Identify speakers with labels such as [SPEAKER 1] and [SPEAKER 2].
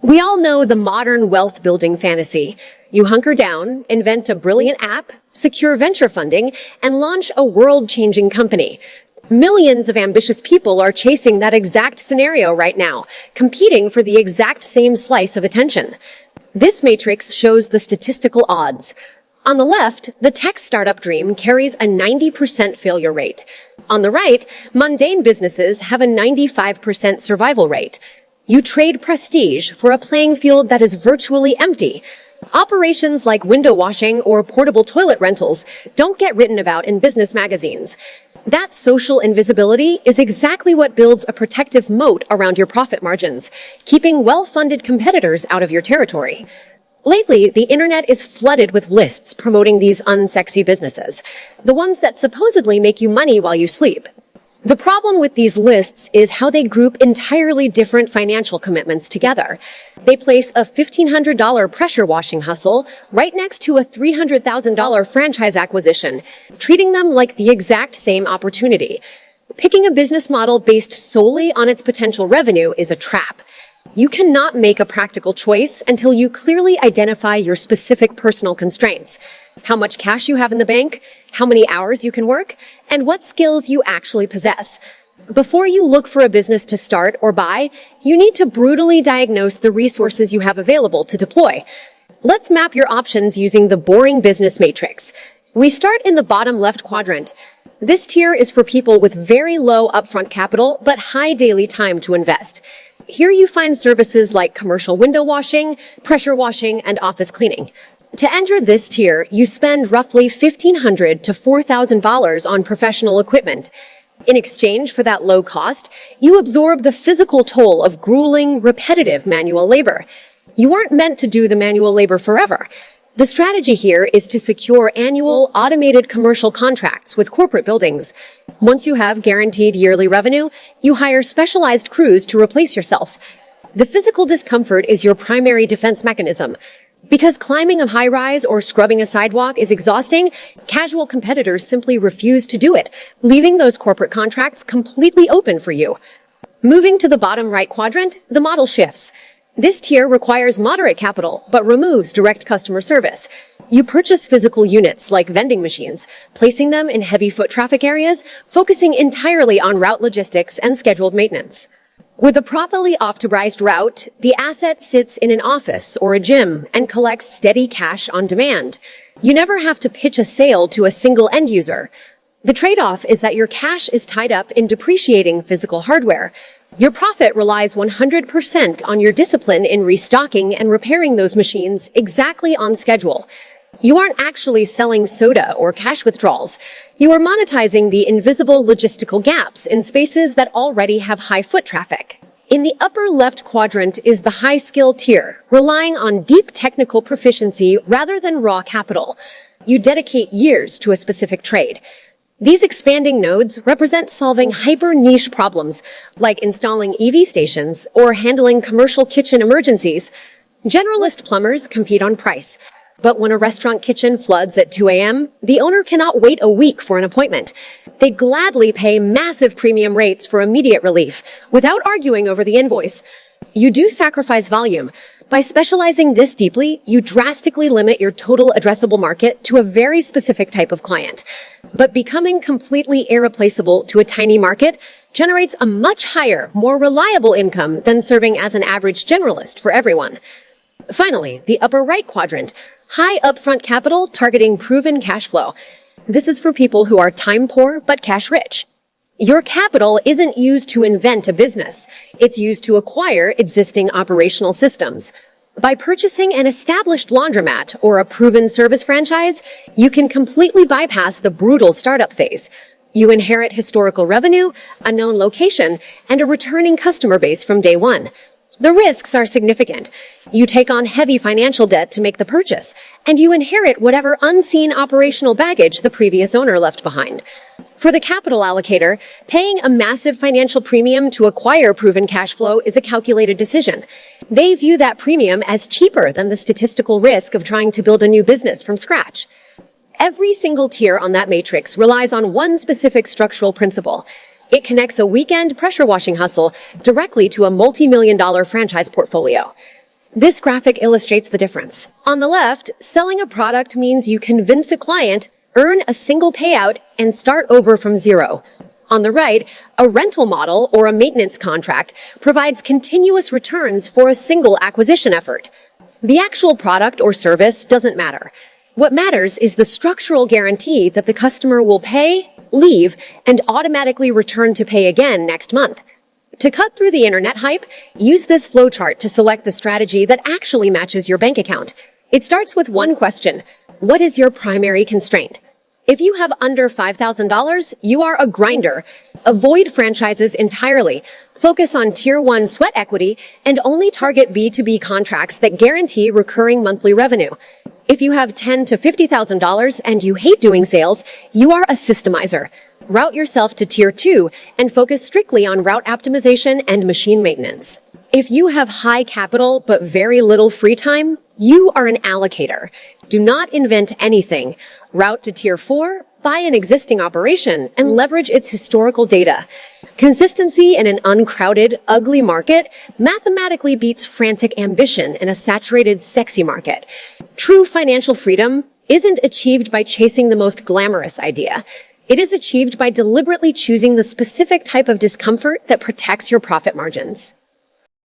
[SPEAKER 1] We all know the modern wealth building fantasy. You hunker down, invent a brilliant app, secure venture funding, and launch a world-changing company. Millions of ambitious people are chasing that exact scenario right now, competing for the exact same slice of attention. This matrix shows the statistical odds. On the left, the tech startup dream carries a 90% failure rate. On the right, mundane businesses have a 95% survival rate. You trade prestige for a playing field that is virtually empty. Operations like window washing or portable toilet rentals don't get written about in business magazines. That social invisibility is exactly what builds a protective moat around your profit margins, keeping well-funded competitors out of your territory. Lately, the internet is flooded with lists promoting these unsexy businesses, the ones that supposedly make you money while you sleep. The problem with these lists is how they group entirely different financial commitments together. They place a $1,500 pressure washing hustle right next to a $300,000 franchise acquisition, treating them like the exact same opportunity. Picking a business model based solely on its potential revenue is a trap. You cannot make a practical choice until you clearly identify your specific personal constraints. How much cash you have in the bank, how many hours you can work, and what skills you actually possess. Before you look for a business to start or buy, you need to brutally diagnose the resources you have available to deploy. Let's map your options using the boring business matrix. We start in the bottom left quadrant. This tier is for people with very low upfront capital but high daily time to invest. Here you find services like commercial window washing, pressure washing, and office cleaning. To enter this tier, you spend roughly $1,500 to $4,000 on professional equipment. In exchange for that low cost, you absorb the physical toll of grueling, repetitive manual labor. You aren't meant to do the manual labor forever. The strategy here is to secure annual automated commercial contracts with corporate buildings. Once you have guaranteed yearly revenue, you hire specialized crews to replace yourself. The physical discomfort is your primary defense mechanism. Because climbing a high-rise or scrubbing a sidewalk is exhausting, casual competitors simply refuse to do it, leaving those corporate contracts completely open for you. Moving to the bottom right quadrant, the model shifts. This tier requires moderate capital, but removes direct customer service. You purchase physical units like vending machines, placing them in heavy foot traffic areas, focusing entirely on route logistics and scheduled maintenance. With a properly optimized route, the asset sits in an office or a gym and collects steady cash on demand. You never have to pitch a sale to a single end user. The trade-off is that your cash is tied up in depreciating physical hardware. Your profit relies 100% on your discipline in restocking and repairing those machines exactly on schedule. You aren't actually selling soda or cash withdrawals. You are monetizing the invisible logistical gaps in spaces that already have high foot traffic. In the upper left quadrant is the high-skill tier, relying on deep technical proficiency rather than raw capital. You dedicate years to a specific trade. These expanding nodes represent solving hyper-niche problems, like installing EV stations or handling commercial kitchen emergencies. Generalist plumbers compete on price. But when a restaurant kitchen floods at 2 a.m., the owner cannot wait a week for an appointment. They gladly pay massive premium rates for immediate relief, without arguing over the invoice. You do sacrifice volume. By specializing this deeply, you drastically limit your total addressable market to a very specific type of client. But becoming completely irreplaceable to a tiny market generates a much higher, more reliable income than serving as an average generalist for everyone. Finally, the upper right quadrant, high upfront capital targeting proven cash flow. This is for people who are time poor but cash rich. Your capital isn't used to invent a business. It's used to acquire existing operational systems. By purchasing an established laundromat or a proven service franchise, you can completely bypass the brutal startup phase. You inherit historical revenue, a known location, and a returning customer base from day one. The risks are significant. You take on heavy financial debt to make the purchase, and you inherit whatever unseen operational baggage the previous owner left behind. For the capital allocator, paying a massive financial premium to acquire proven cash flow is a calculated decision. They view that premium as cheaper than the statistical risk of trying to build a new business from scratch. Every single tier on that matrix relies on one specific structural principle. It connects a weekend pressure washing hustle directly to a multi-million-dollar franchise portfolio. This graphic illustrates the difference. On the left, selling a product means you convince a client, earn a single payout, and start over from zero. On the right, a rental model or a maintenance contract provides continuous returns for a single acquisition effort. The actual product or service doesn't matter. What matters is the structural guarantee that the customer will pay, leave, and automatically return to pay again next month. To cut through the internet hype, use this flowchart to select the strategy that actually matches your bank account. It starts with one question. What is your primary constraint? If you have under $5,000, you are a grinder. Avoid franchises entirely. Focus on Tier 1 sweat equity and only target B2B contracts that guarantee recurring monthly revenue. If you have $10,000 to $50,000 and you hate doing sales, you are a systemizer. Route yourself to Tier 2 and focus strictly on route optimization and machine maintenance. If you have high capital but very little free time, you are an allocator. Do not invent anything. Route to Tier 4, buy an existing operation, and leverage its historical data. Consistency in an uncrowded, ugly market mathematically beats frantic ambition in a saturated, sexy market. True financial freedom isn't achieved by chasing the most glamorous idea. It is achieved by deliberately choosing the specific type of discomfort that protects your profit margins.